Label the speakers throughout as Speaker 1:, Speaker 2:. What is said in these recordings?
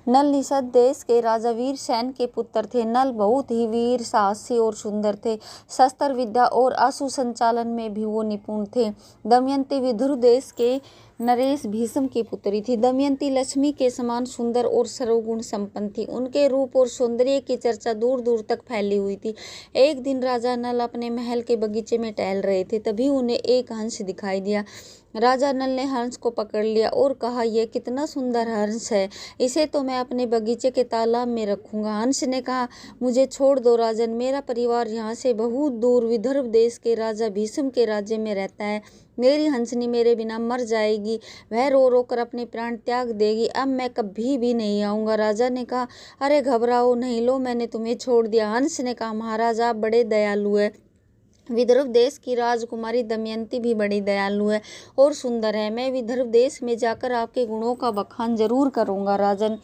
Speaker 1: नल निषद देश के राजा वीरसेन के पुत्र थे। नल बहुत ही वीर, साहसी और सुंदर थे। शस्त्र विद्या और अश्व संचालन में भी वो निपुण थे। दमयंती विदुर देश के नरेश भीष्म की पुत्री थी। दमयंती लक्ष्मी के समान सुंदर और सर्वगुण संपन्न थी। उनके रूप और सौंदर्य की चर्चा दूर दूर तक फैली हुई थी। एक दिन राजा नल अपने महल के बगीचे में टहल रहे थे, तभी उन्हें एक हंस दिखाई दिया। राजा नल ने हंस को पकड़ लिया और कहा, यह कितना सुंदर हंस है, इसे तो मैं अपने बगीचे के तालाब में रखूंगा। हंस ने कहा, मुझे छोड़ दो राजन, मेरा परिवार यहाँ से बहुत दूर विदर्भ देश के राजा भीष्म के राज्य में रहता है। मेरी हंसनी मेरे बिना मर जाएगी, वह रो रो कर अपने प्राण त्याग देगी। अब मैं कभी भी नहीं आऊँगा। राजा ने कहा, अरे घबराओ नहीं, लो मैंने तुम्हें छोड़ दिया। हंस ने कहा, महाराज आप बड़े दयालु है। विदर्भ देश की राजकुमारी दमयंती भी बड़ी दयालु है और सुंदर है। मैं विदर्भ देश में जाकर आपके गुणों का बखान जरूर करूंगा। राजन,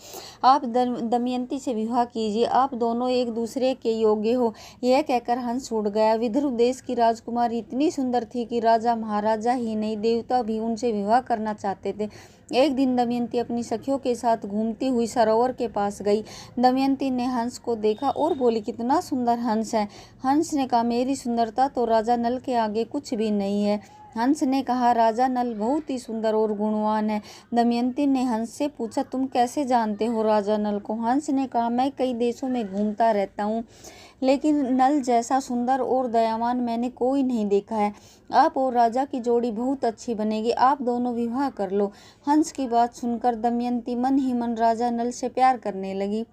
Speaker 1: आप दमयंती से विवाह कीजिए, आप दोनों एक दूसरे के योग्य हो। यह कहकर हंस उड़ गया। विदर्भ देश की राजकुमारी इतनी सुंदर थी कि राजा महाराजा ही नहीं, देवता भी उनसे विवाह करना चाहते थे। एक दिन दमयंती अपनी सखियों के साथ घूमती हुई सरोवर के पास गई। दमयंती ने हंस को देखा और बोली, कितना सुंदर हंस है। हंस ने कहा, मेरी सुंदरता तो राजा नल के आगे कुछ भी नहीं है। हंस ने कहा, राजा नल बहुत ही सुंदर और गुणवान है। दमयंती ने हंस से पूछा, तुम कैसे जानते हो राजा नल को? हंस ने कहा, मैं कई देशों में घूमता रहता हूँ, लेकिन नल जैसा सुंदर और दयावान मैंने कोई नहीं देखा है। आप और राजा की जोड़ी बहुत अच्छी बनेगी, आप दोनों विवाह कर लो। हंस की बात सुनकर दमयंती मन ही मन राजा नल से प्यार करने लगी।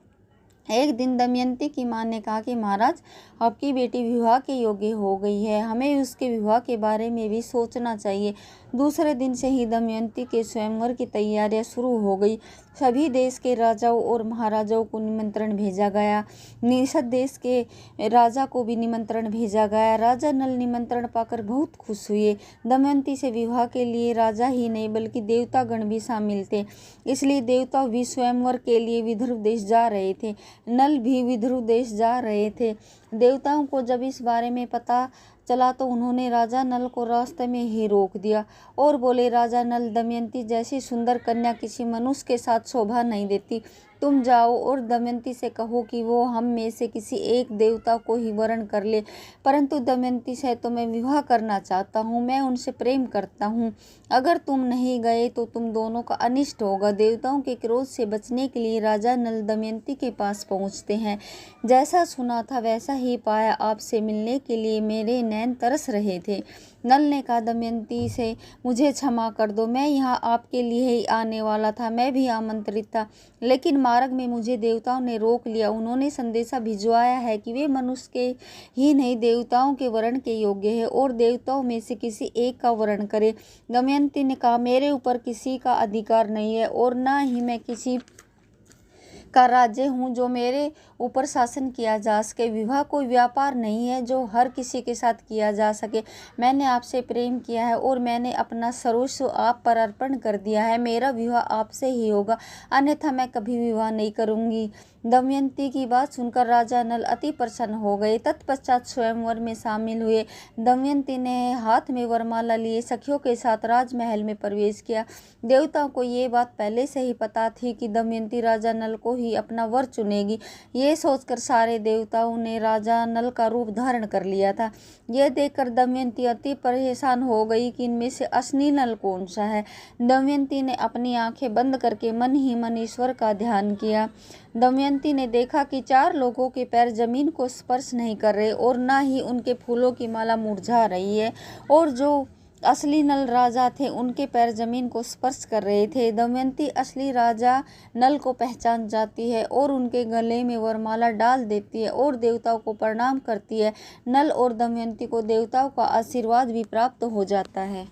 Speaker 1: एक दिन दमयंती की मां ने कहा कि महाराज, आपकी बेटी विवाह के योग्य हो गई है, हमें उसके विवाह के बारे में भी सोचना चाहिए। दूसरे दिन से ही दमयंती के स्वयंवर की तैयारियां शुरू हो गई। सभी देश के राजाओं और महाराजाओं को निमंत्रण भेजा गया। निषद देश के राजा को भी निमंत्रण भेजा गया। राजा नल निमंत्रण पाकर बहुत खुश हुए। दमयंती से विवाह के लिए राजा ही नहीं बल्कि देवतागण भी शामिल थे, इसलिए देवता भी स्वयंवर के लिए विदर्भ देश जा रहे थे। नल भी विदर्भ देश जा रहे थे। देवताओं को जब इस बारे में पता चला तो उन्होंने राजा नल को रास्ते में ही रोक दिया और बोले, राजा नल, दमयंती जैसी सुंदर कन्या किसी मनुष्य के साथ शोभा नहीं देती। तुम जाओ और दमयंती से कहो कि वो हम में से किसी एक देवता को ही वरण कर ले। परंतु दमयंती से तो मैं विवाह करना चाहता हूँ, मैं उनसे प्रेम करता हूँ। अगर तुम नहीं गए तो तुम दोनों का अनिष्ट होगा। देवताओं के क्रोध से बचने के लिए राजा नल दमयंती के पास पहुँचते हैं। जैसा सुना था वैसा ही पाया, आपसे मिलने के लिए मेरे नैन तरस रहे थे। नल ने कहा दमयंती से, मुझे क्षमा कर दो, मैं यहाँ आपके लिए ही आने वाला था, मैं भी आमंत्रित था, लेकिन मार्ग में मुझे देवताओं ने रोक लिया। उन्होंने संदेशा भिजवाया है कि वे मनुष्य के ही नहीं देवताओं के वरण के योग्य है और देवताओं में से किसी एक का वरण करे। दमयंती ने कहा, मेरे ऊपर किसी का अधिकार नहीं है और न ही मैं किसी का राज्य हूँ जो मेरे ऊपर शासन किया जा सके। विवाह कोई व्यापार नहीं है जो हर किसी के साथ किया जा सके। मैंने आपसे प्रेम किया है और मैंने अपना सर्वस्व आप पर अर्पण कर दिया है। मेरा विवाह आपसे ही होगा, अन्यथा मैं कभी विवाह नहीं करूँगी। दमयंती की बात सुनकर राजा नल अति प्रसन्न हो गए। तत्पश्चात स्वयंवर में शामिल हुए। दमयंती ने हाथ में वरमाला लिए सखियों के साथ राजमहल में प्रवेश किया। देवताओं को ये बात पहले से ही पता थी कि दमयंती राजा नल को ही अपना वर चुनेगी। ये सोचकर सारे देवताओं ने राजा नल का रूप धारण कर लिया था। यह देखकर दमयंती अति परेशान हो गई कि इनमें से असली नल कौन सा है। दमयंती ने अपनी आंखें बंद करके मन ही मन ईश्वर का ध्यान किया। दमयंती ने देखा कि 4 लोगों के पैर जमीन को स्पर्श नहीं कर रहे और न ही उनके फूलों की माला मुरझा रही है, और जो असली नल राजा थे उनके पैर जमीन को स्पर्श कर रहे थे। दमयंती असली राजा नल को पहचान जाती है और उनके गले में वरमाला डाल देती है और देवताओं को प्रणाम करती है। नल और दमयंती को देवताओं का आशीर्वाद भी प्राप्त हो जाता है।